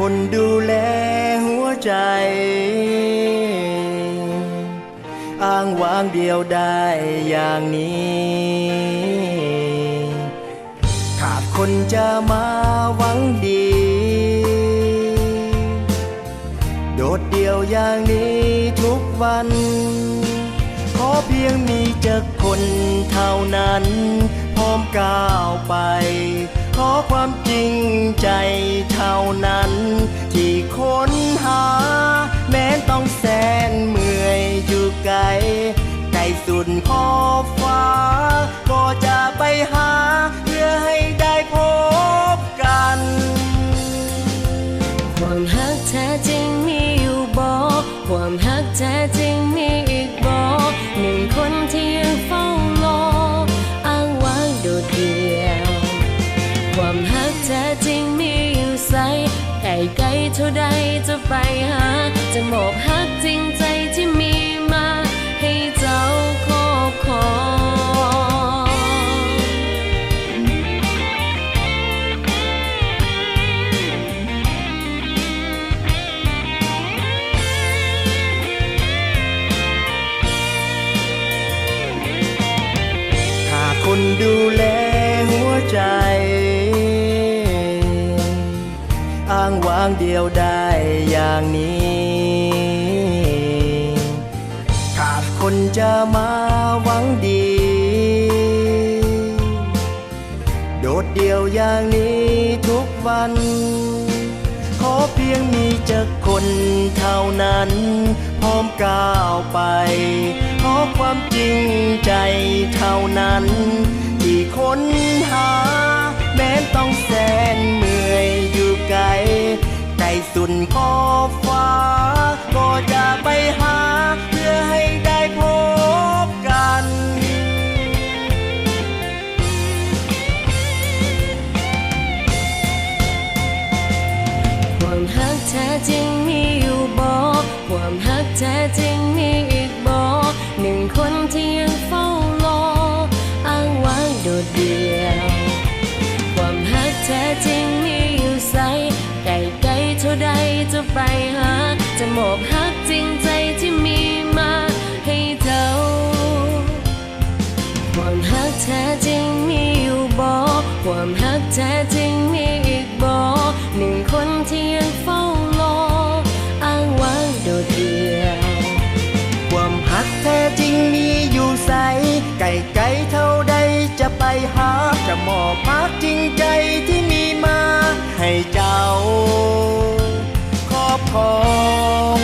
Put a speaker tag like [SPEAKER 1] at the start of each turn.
[SPEAKER 1] คนดูแลหัวใจอ้างว้างเดียวได้อย่างนี้ขาดคนจะมาหวังดีโดดเดี่ยวอย่างนี้ทุกวันขอเพียงมีจักคนเท่านั้นพร้อมก้าวไปขอความจริงใจเท่านั้นที่ค้นหาแม้ต้องแสนเมื่อยอยู่ไกลไกลสุดขอบฟ้าก็จะไปหาเพื่อให้ได้พบกัน
[SPEAKER 2] ความฮักแท้จริงมีอยู่บ่ความฮักแท้จริงมีอีกบ่หนึ่งคนที่ยังเฝ้ารออ้างว้างโดดเดี่ยวความฮักแท้จริงมีอยู่ไสไกลไกลเท่าใดจะไปหาจะมอบฮักจริงใจที่มีมาให้เจ้าครอบครอง
[SPEAKER 1] คนดูแลหัวใจอ้างว้างเดียวได้อย่างนี้ขาดคนจะมาหวังดีโดดเดี่ยวอย่างนี้ทุกวันขอเพียงมีจักคนเท่านั้นพร้อมก้าวไปขอความจริงใจเท่านั้นที่ค้นหาแม้ต้องแสนเมื่อยอยู่ไกลไกลสุดขอบฟ้าก็จะไปหาเพื่อให้ได้พบกัน
[SPEAKER 2] ความฮักแท้จริงมีอยู่บ่ความฮักแท้จริงมีอีกบ่หนึ่งคนที่ยังเฝ้ารออ้างว้างโดดเดี่ยวความฮักแท้จริงมีอยู่ไสไกลไกลเท่าใดจะไปหาจะมอบฮักจริงใจที่มีมาให้เจ้าความฮักแท้จริงมีอยู่บ่ความฮักแท้จริงมีอีกบ่หนึ่งคนที่ยังเฝ้ารออ้างว้างโดดเดี่ยว
[SPEAKER 1] ความฮักแท้จริงมีอยู่ใสไกลไกลเท่าใดจะไปหาจะมอบฮักจริงใจที่มีมาให้เจ้าครอบครอง